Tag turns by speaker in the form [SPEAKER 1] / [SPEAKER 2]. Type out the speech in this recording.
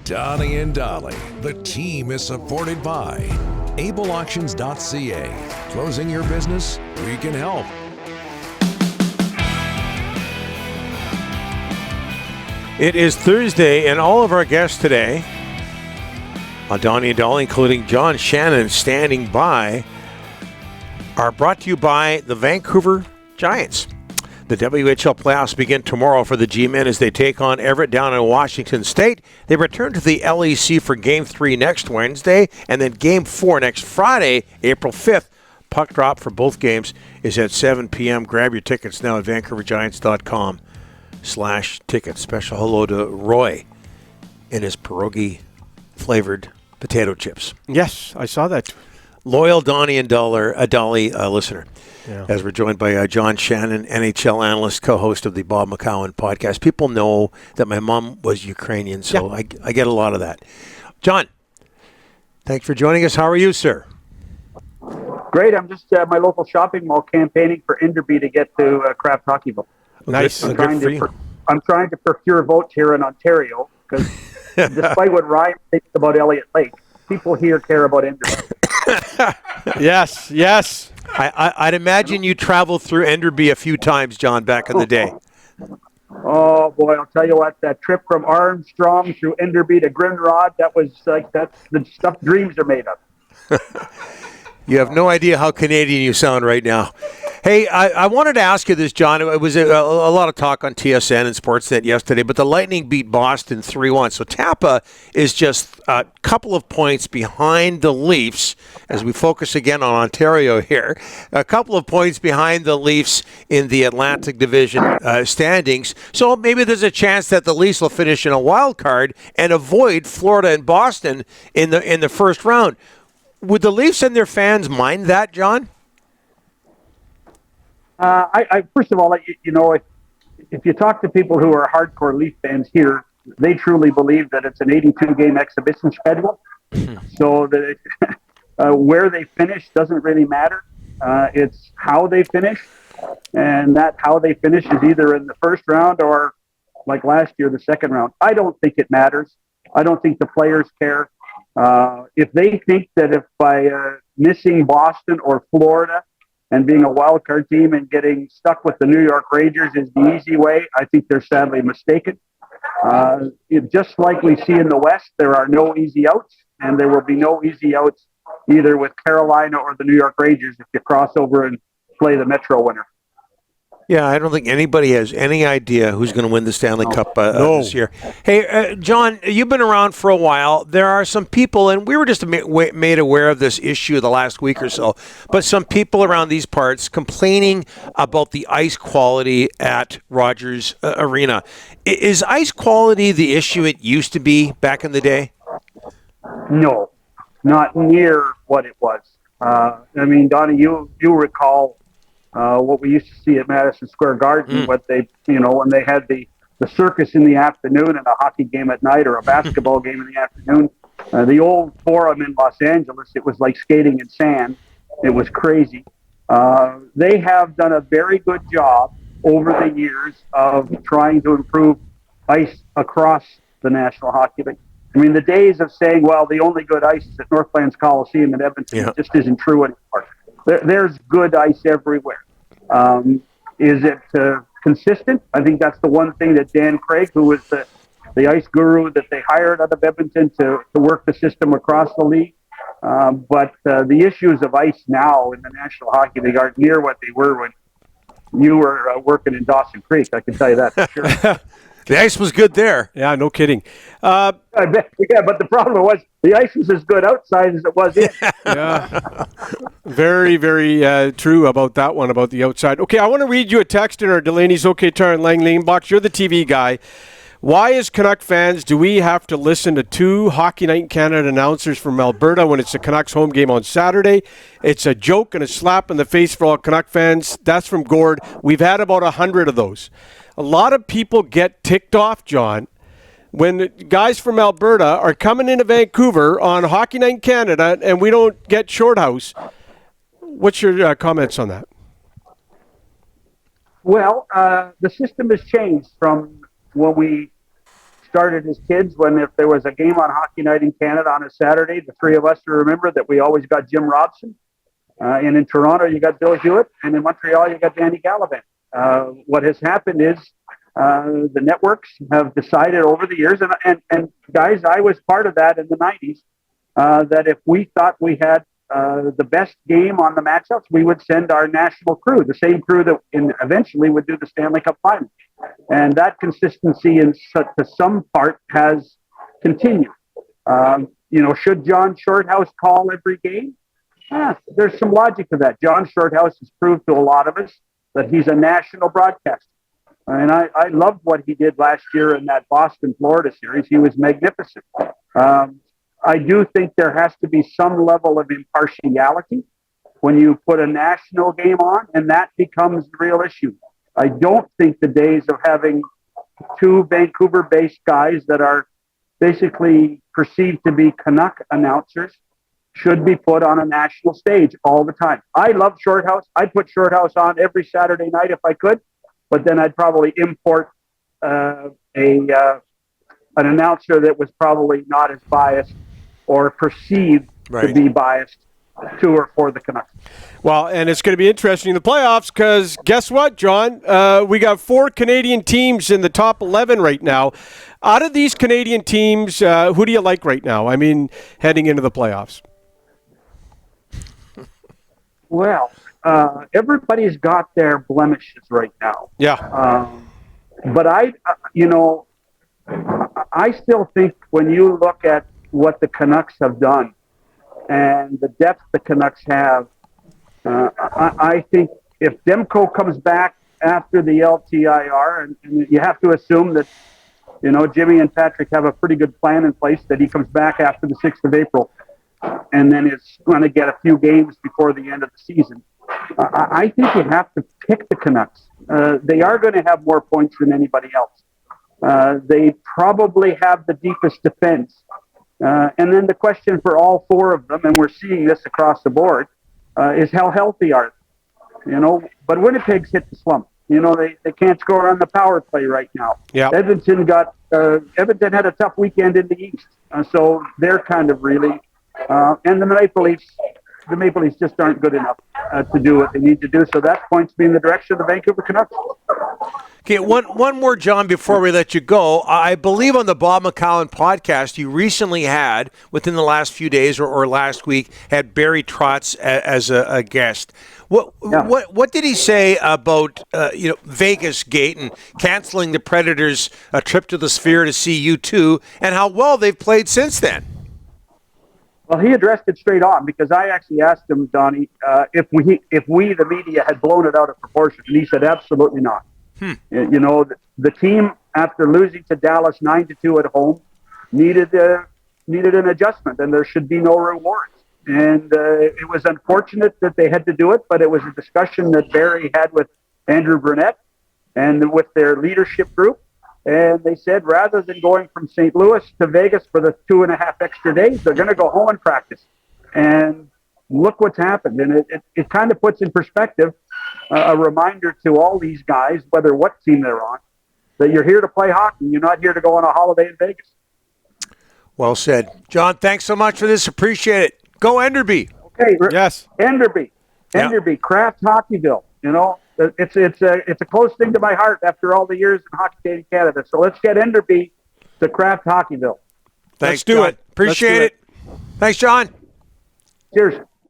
[SPEAKER 1] Donnie and Dolly. The team is supported by ableauctions.ca. Closing your business? We can help.
[SPEAKER 2] It is Thursday, and all of our guests today on Donnie and Dolly, including John Shannon standing by, are brought to you by the Vancouver Giants. The WHL playoffs begin tomorrow for the G-Men as they take on Everett down in Washington State. They return to the LEC for Game 3 next Wednesday, and then Game 4 next Friday, April 5th. Puck drop for both games is at 7 p.m. Grab your tickets now at vancouvergiants.com/tickets. Special hello to Roy and his pierogi-flavored potato chips.
[SPEAKER 3] Yes, I saw that.
[SPEAKER 2] Loyal Donnie and Dolly listener.
[SPEAKER 3] Yeah.
[SPEAKER 2] As we're joined by John Shannon, NHL Analyst, co-host of the Bob McCowan podcast. People know that my mom was Ukrainian, so I get a lot of that. John, thanks for joining us. How are you, sir?
[SPEAKER 4] Great. I'm just at my local shopping mall campaigning for Enderby to get to Craft Hockeyville.
[SPEAKER 3] Nice.
[SPEAKER 4] I'm trying to procure votes here in Ontario because despite what Ryan thinks about Elliott Lake, people here care about Enderby.
[SPEAKER 3] Yes.
[SPEAKER 2] I'd imagine you traveled through Enderby a few times, John, back in the day.
[SPEAKER 4] Oh, boy, I'll tell you what, that trip from Armstrong through Enderby to Grimrod, that's the stuff dreams are made of.
[SPEAKER 2] You have no idea how Canadian you sound right now. Hey, I wanted to ask you this, John. It was a lot of talk on TSN and Sportsnet yesterday, but the Lightning beat Boston 3-1. So Tampa is just a couple of points behind the Leafs, as we focus again on Ontario here, a couple of points behind the Leafs in the Atlantic Division standings. So maybe there's a chance that the Leafs will finish in a wild card and avoid Florida and Boston in the first round. Would the Leafs and their fans mind that, John?
[SPEAKER 4] I first of all, if you talk to people who are hardcore Leaf fans here, they truly believe that it's an 82-game exhibition schedule. So that where they finish doesn't really matter. It's how they finish, and that how they finish is either in the first round or, like last year, the second round. I don't think it matters. I don't think the players care. If they think that if by missing Boston or Florida and being a wild card team and getting stuck with the New York Rangers is the easy way, I think they're sadly mistaken. Just like we see in the West, there are no easy outs, and there will be no easy outs either with Carolina or the New York Rangers if you cross over and play the Metro winner.
[SPEAKER 2] Yeah, I don't think anybody has any idea who's going to win the Stanley Cup this year. Hey, John, you've been around for a while. There are some people, and we were just made aware of this issue the last week or so, but some people around these parts complaining about the ice quality at Rogers Arena. Is ice quality the issue it used to be back in the day?
[SPEAKER 4] No, not near what it was. Donnie, you recall what we used to see at Madison Square Garden, when they had the circus in the afternoon and a hockey game at night or a basketball game in the afternoon. The old Forum in Los Angeles, it was like skating in sand. It was crazy. They have done a very good job over the years of trying to improve ice across the National Hockey League. I mean, the days of saying, well, the only good ice is at Northlands Coliseum in Edmonton just isn't true anymore. There's good ice everywhere. Is it consistent? I think that's the one thing that Dan Craig, who was the ice guru that they hired out of Edmonton to work the system across the league. But the issues of ice now in the National Hockey League aren't near what they were when you were working in Dawson Creek. I can tell you that for sure.
[SPEAKER 2] The ice was good there.
[SPEAKER 3] Yeah, no kidding.
[SPEAKER 4] I bet, but the problem was the ice was as good outside as it was in.
[SPEAKER 3] Yeah. Very, very true about that one, about the outside. Okay, I want to read you a text in our Delaney's OK Tar and Langley inbox. You're the TV guy. Why, as Canuck fans, do we have to listen to two Hockey Night in Canada announcers from Alberta when it's the Canucks home game on Saturday? It's a joke and a slap in the face for all Canuck fans. That's from Gord. We've had about 100 of those. A lot of people get ticked off, John, when guys from Alberta are coming into Vancouver on Hockey Night in Canada and we don't get Shorthouse. What's your comments on that?
[SPEAKER 4] Well, the system has changed from when we started as kids when if there was a game on Hockey Night in Canada on a Saturday, the three of us remember that we always got Jim Robson. And in Toronto, you got Bill Hewitt. And in Montreal, you got Danny Gallivan. What has happened is the networks have decided over the years, and guys, I was part of that in the 90s, that if we thought we had the best game on the matchups, we would send our national crew, the same crew that eventually would do the Stanley Cup Final. And that consistency to some part has continued. Should John Shorthouse call every game? There's some logic to that. John Shorthouse has proved to a lot of us that he's a national broadcaster. And I loved what he did last year in that Boston, Florida series. He was magnificent. I do think there has to be some level of impartiality when you put a national game on, and that becomes the real issue. I don't think the days of having two Vancouver-based guys that are basically perceived to be Canuck announcers should be put on a national stage all the time. I love Shorthouse. I'd put Shorthouse on every Saturday night if I could, but then I'd probably import an announcer that was probably not as biased or perceived to be biased to or for the Canucks.
[SPEAKER 3] Well, and it's going to be interesting in the playoffs because guess what, John? We got 4 Canadian teams in the top 11 right now. Out of these Canadian teams, who do you like right now? I mean, heading into the playoffs.
[SPEAKER 4] Well, everybody's got their blemishes right now.
[SPEAKER 3] Yeah.
[SPEAKER 4] But I still think when you look at what the Canucks have done and the depth the Canucks have, I think if Demko comes back after the LTIR, and you have to assume that, Jimmy and Patrick have a pretty good plan in place that he comes back after the 6th of April and then is going to get a few games before the end of the season. I think you have to pick the Canucks. They are going to have more points than anybody else. They probably have the deepest defense. And then the question for all 4 of them, and we're seeing this across the board, is how healthy are they? But Winnipeg's hit the slump. They can't score on the power play right now.
[SPEAKER 3] Yep.
[SPEAKER 4] Edmonton had a tough weekend in the East. So they're kind of really, and the Maple Leafs just aren't good enough to do what they need to do. So that points me in the direction of the Vancouver Canucks.
[SPEAKER 2] Okay, one more, John, before we let you go. I believe on the Bob McCown podcast, you recently had, within the last few days or last week, had Barry Trotz as a guest. What did he say about Vegas Gate and canceling the Predators' trip to the Sphere to see U2, and how well they've played since then?
[SPEAKER 4] Well, he addressed it straight on because I actually asked him, Donnie, if we, the media, had blown it out of proportion, and he said absolutely not. The team, after losing to Dallas 9-2 at home, needed an adjustment, and there should be no rewards. And it was unfortunate that they had to do it, but it was a discussion that Barry had with Andrew Brunette and with their leadership group. And they said rather than going from St. Louis to Vegas for the 2.5 extra days, they're going to go home and practice. And look what's happened. And it kind of puts in perspective a reminder to all these guys, whether what team they're on, that you're here to play hockey. You're not here to go on a holiday in Vegas. Well said. John, thanks so much for this. Appreciate it. Go Enderby. Okay.
[SPEAKER 3] Yes.
[SPEAKER 4] Enderby, Kraft Hockeyville. It's a close thing to my heart after all the years in Hockey Day in Canada. So let's get Enderby to Kraft Hockeyville.
[SPEAKER 2] Thanks, John. Appreciate it. Thanks, John.
[SPEAKER 4] Cheers.